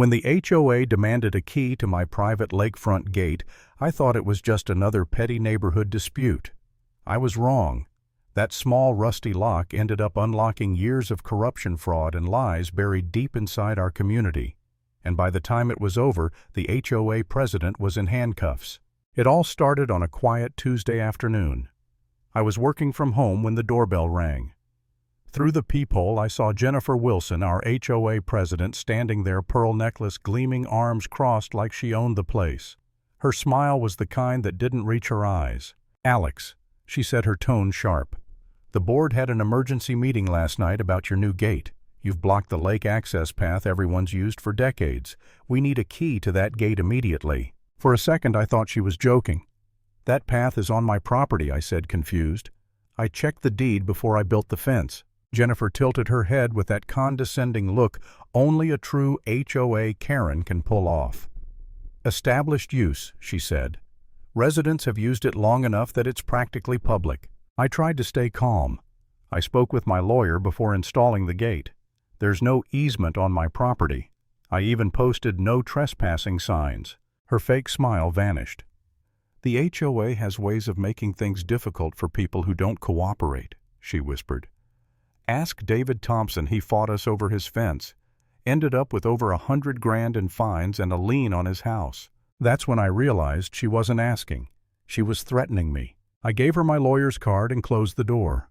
When the HOA demanded a key to my private lakefront gate, I thought it was just another petty neighborhood dispute. I was wrong. That small rusty lock ended up unlocking years of corruption, fraud, and lies buried deep inside our community. And by the time it was over, the HOA president was in handcuffs. It all started on a quiet Tuesday afternoon. I was working from home when the doorbell rang. Through the peephole, I saw Jennifer Wilson, our HOA president, standing there, pearl necklace gleaming, arms crossed like she owned the place. Her smile was the kind that didn't reach her eyes. "Alex," she said, her tone sharp, "the board had an emergency meeting last night about your new gate. You've blocked the lake access path everyone's used for decades. We need a key to that gate immediately." For a second, I thought she was joking. "That path is on my property," I said, confused. "I checked the deed before I built the fence." Jennifer tilted her head with that condescending look only a true HOA Karen can pull off. "Established use," she said. "Residents have used it long enough that it's practically public." I tried to stay calm. "I spoke with my lawyer before installing the gate. There's no easement on my property. I even posted no trespassing signs." Her fake smile vanished. "The HOA has ways of making things difficult for people who don't cooperate," she whispered. "Ask David Thompson. He fought us over his fence. Ended up with over $100,000 in fines and a lien on his house." That's when I realized she wasn't asking. She was threatening me. I gave her my lawyer's card and closed the door.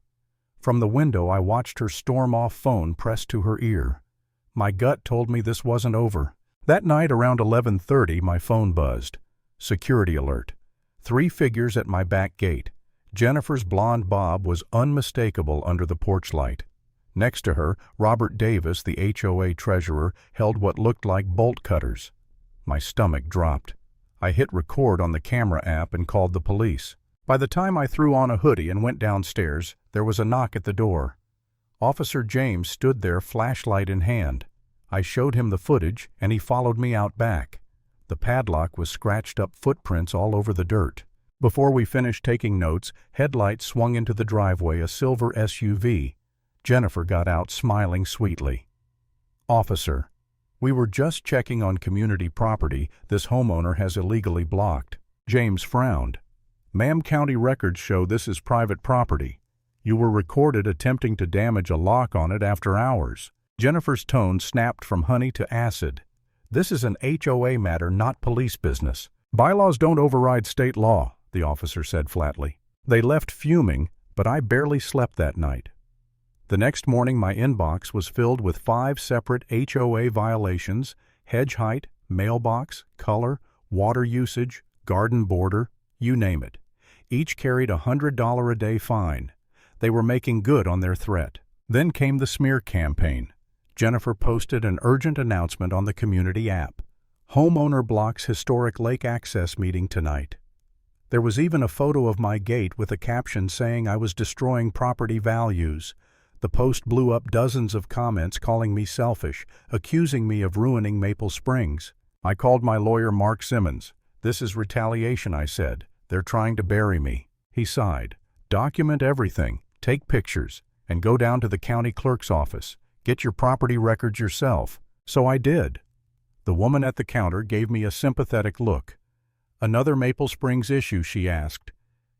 From the window, I watched her storm off, phone pressed to her ear. My gut told me this wasn't over. That night around 11:30, my phone buzzed. Security alert. 3 figures at my back gate. Jennifer's blonde bob was unmistakable under the porch light. Next to her, Robert Davis, the HOA treasurer, held what looked like bolt cutters. My stomach dropped. I hit record on the camera app and called the police. By the time I threw on a hoodie and went downstairs, there was a knock at the door. Officer James stood there, flashlight in hand. I showed him the footage, and he followed me out back. The padlock was scratched up, footprints all over the dirt. Before we finished taking notes, headlights swung into the driveway, a silver SUV. Jennifer got out, smiling sweetly. "Officer, we were just checking on community property this homeowner has illegally blocked." James frowned. "Ma'am, county records show this is private property. You were recorded attempting to damage a lock on it after hours." Jennifer's tone snapped from honey to acid. "This is an HOA matter, not police business." "Bylaws don't override state law," the officer said flatly. They left fuming, but I barely slept that night. The next morning, my inbox was filled with 5 separate HOA violations: hedge height, mailbox, color, water usage, garden border, you name it. Each carried a $100 a day fine. They were making good on their threat. Then came the smear campaign. Jennifer posted an urgent announcement on the community app. "Homeowner blocks historic lake access meeting tonight." There was even a photo of my gate with a caption saying I was destroying property values. The post blew up dozens of comments calling me selfish, accusing me of ruining Maple Springs. I called my lawyer, Mark Simmons. "This is retaliation," I said. "They're trying to bury me." He sighed. "Document everything, take pictures, and go down to the county clerk's office. Get your property records yourself." So I did. The woman at the counter gave me a sympathetic look. "Another Maple Springs issue?" she asked.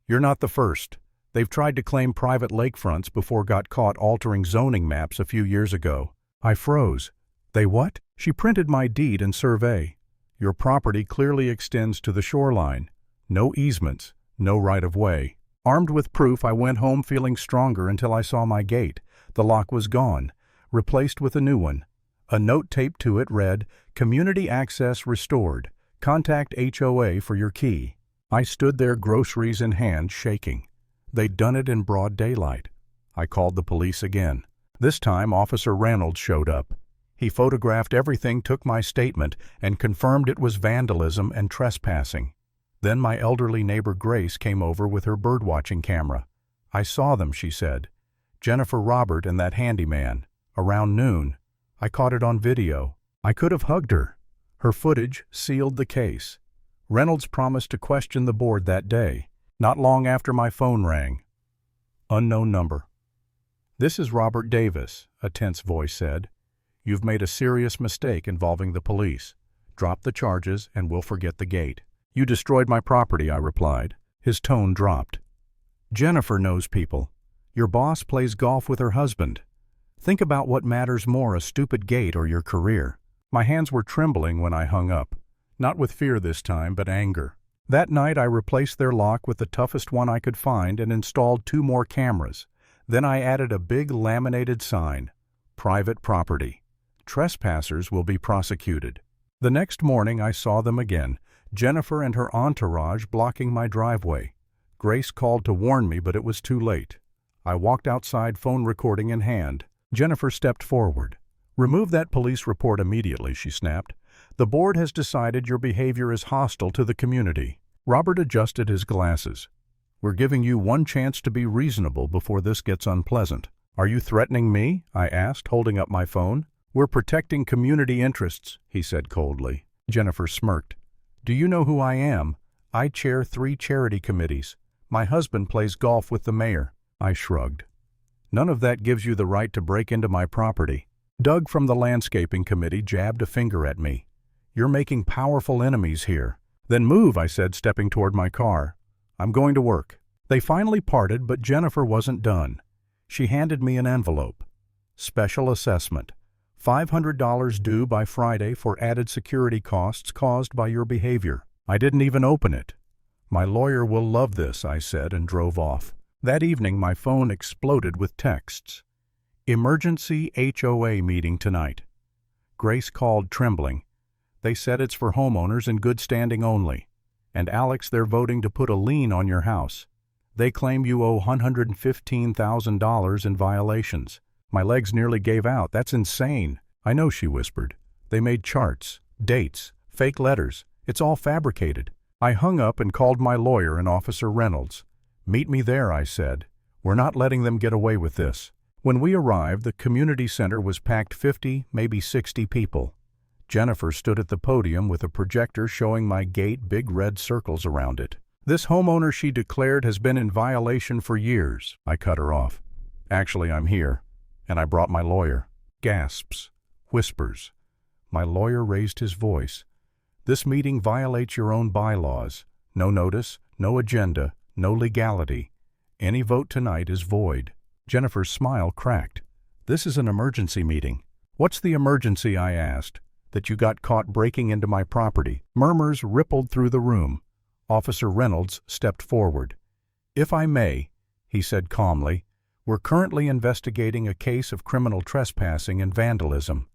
"You're not the first. They've tried to claim private lakefronts before got caught altering zoning maps a few years ago." I froze. "They what?" She printed my deed and survey. "Your property clearly extends to the shoreline. No easements, no right-of-way." Armed with proof, I went home feeling stronger until I saw my gate. The lock was gone, replaced with a new one. A note taped to it read, "Community access restored. Contact HOA for your key." I stood there, groceries in hand, shaking. They'd done it in broad daylight. I called the police again. This time, Officer Reynolds showed up. He photographed everything, took my statement, and confirmed it was vandalism and trespassing. Then my elderly neighbor Grace came over with her birdwatching camera. "I saw them," she said. "Jennifer, Robert, and that handyman. Around noon. I caught it on video." I could have hugged her. Her footage sealed the case. Reynolds promised to question the board that day. Not long after, my phone rang. Unknown number. "This is Robert Davis," a tense voice said. You've made a serious mistake involving the police. Drop the charges and we'll forget the gate." "You destroyed my property," I replied. His tone dropped. "Jennifer knows people. Your boss plays golf with her husband. Think about what matters more, a stupid gate or your career." My hands were trembling when I hung up. Not with fear this time, but anger. That night I replaced their lock with the toughest one I could find and installed 2 more cameras. Then I added a big laminated sign, "Private property. Trespassers will be prosecuted." The next morning I saw them again, Jennifer and her entourage blocking my driveway. Grace called to warn me, but it was too late. I walked outside, phone recording in hand. Jennifer stepped forward. "Remove that police report immediately," she snapped. "The board has decided your behavior is hostile to the community." Robert adjusted his glasses. "We're giving you one chance to be reasonable before this gets unpleasant." "Are you threatening me?" I asked, holding up my phone. "We're protecting community interests," he said coldly. Jennifer smirked. "Do you know who I am? I chair 3 charity committees. My husband plays golf with the mayor." I shrugged. "None of that gives you the right to break into my property." Doug from the landscaping committee jabbed a finger at me. "You're making powerful enemies here." "Then move," I said, stepping toward my car. "I'm going to work." They finally parted, but Jennifer wasn't done. She handed me an envelope. "Special assessment. $500 due by Friday for added security costs caused by your behavior." I didn't even open it. "My lawyer will love this," I said, and drove off. That evening my phone exploded with texts. "Emergency HOA meeting tonight." Grace called, trembling. "They said it's for homeowners in good standing only. And Alex, they're voting to put a lien on your house. They claim you owe $115,000 in violations." My legs nearly gave out. "That's insane." "I know," she whispered. "They made charts, dates, fake letters. It's all fabricated." I hung up and called my lawyer and Officer Reynolds. "Meet me there," I said. "We're not letting them get away with this." When we arrived, the community center was packed 50, maybe 60 people. Jennifer stood at the podium with a projector showing my gate, big red circles around it. "This homeowner," she declared, "has been in violation for years." I cut her off. "Actually, I'm here. And I brought my lawyer." Gasps. Whispers. My lawyer raised his voice. "This meeting violates your own bylaws. No notice, no agenda, no legality. Any vote tonight is void." Jennifer's smile cracked. "This is an emergency meeting." "What's the emergency?" I asked. "That you got caught breaking into my property." Murmurs rippled through the room. Officer Reynolds stepped forward. "If I may," he said calmly, "we're currently investigating a case of criminal trespassing and vandalism.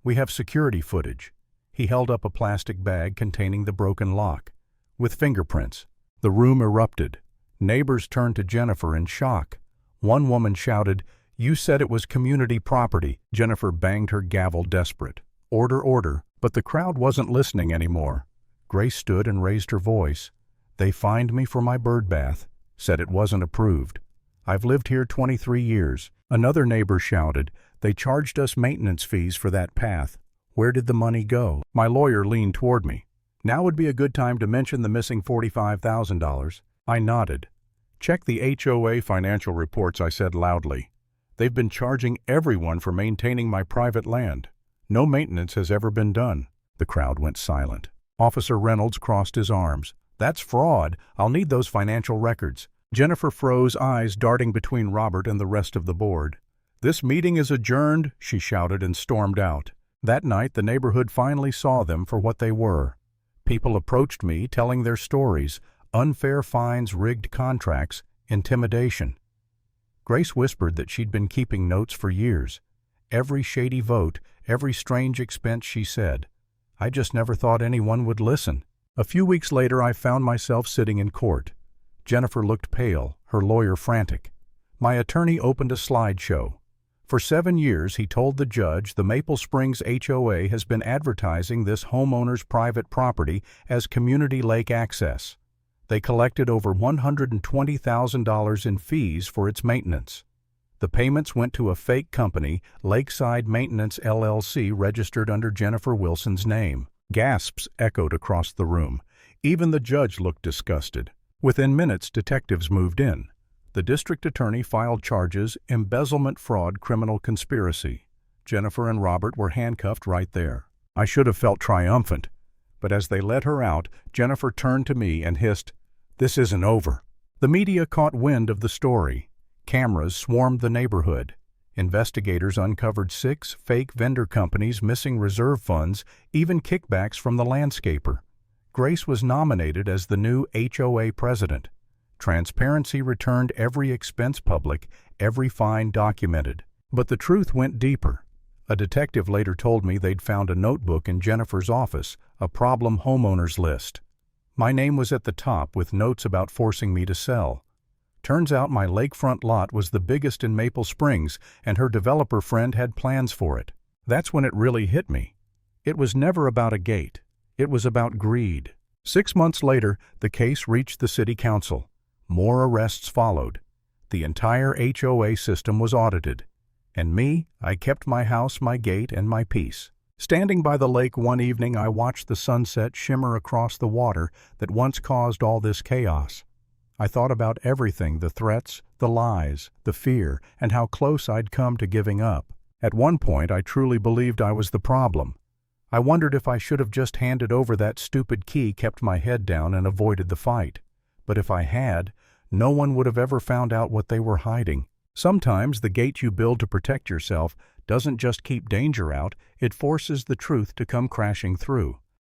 We have security footage." He held up a plastic bag containing the broken lock. "With fingerprints." The room erupted. Neighbors turned to Jennifer in shock. One woman shouted, "You said it was community property." Jennifer banged her gavel, desperate. "Order, order." But the crowd wasn't listening anymore. Grace stood and raised her voice. "They fined me for my bird bath. Said it wasn't approved. I've lived here 23 years. Another neighbor shouted, "They charged us maintenance fees for that path. Where did the money go?" My lawyer leaned toward me. "Now would be a good time to mention the missing $45,000. I nodded. "Check the HOA financial reports," I said loudly. "They've been charging everyone for maintaining my private land. No maintenance has ever been done." The crowd went silent. Officer Reynolds crossed his arms. "That's fraud. I'll need those financial records." Jennifer froze, eyes darting between Robert and the rest of the board. "This meeting is adjourned," she shouted and stormed out. That night the neighborhood finally saw them for what they were. People approached me, telling their stories: unfair fines, rigged contracts, intimidation. Grace whispered that she'd been keeping notes for years. Every shady vote, every strange expense, she said. I just never thought anyone would listen. A few weeks later I found myself sitting in court. Jennifer looked pale, her lawyer frantic. My attorney opened a slideshow. For 7 years, he told the judge, the Maple Springs HOA has been advertising this homeowner's private property as community lake access. They collected over $120,000 in fees for its maintenance. The payments went to a fake company, Lakeside Maintenance LLC, registered under Jennifer Wilson's name. Gasps echoed across the room. Even the judge looked disgusted. Within minutes, detectives moved in. The district attorney filed charges: embezzlement, fraud, criminal conspiracy. Jennifer and Robert were handcuffed right there. I should have felt triumphant, but as they let her out, Jennifer turned to me and hissed, "This isn't over." The media caught wind of the story. Cameras swarmed the neighborhood. Investigators uncovered 6 fake vendor companies missing reserve funds, even kickbacks from the landscaper. Grace was nominated as the new HOA president. Transparency returned every expense public, every fine documented. But the truth went deeper. A detective later told me they'd found a notebook in Jennifer's office, a problem homeowners list. My name was at the top with notes about forcing me to sell. Turns out my lakefront lot was the biggest in Maple Springs, and her developer friend had plans for it. That's when it really hit me. It was never about a gate. It was about greed. 6 months later, the case reached the city council. More arrests followed. The entire HOA system was audited. And me, I kept my house, my gate, and my peace. Standing by the lake one evening, I watched the sunset shimmer across the water that once caused all this chaos. I thought about everything, the threats, the lies, the fear, and how close I'd come to giving up. At one point, I truly believed I was the problem. I wondered if I should have just handed over that stupid key, kept my head down, and avoided the fight. But if I had, no one would have ever found out what they were hiding. Sometimes the gate you build to protect yourself doesn't just keep danger out, it forces the truth to come crashing through.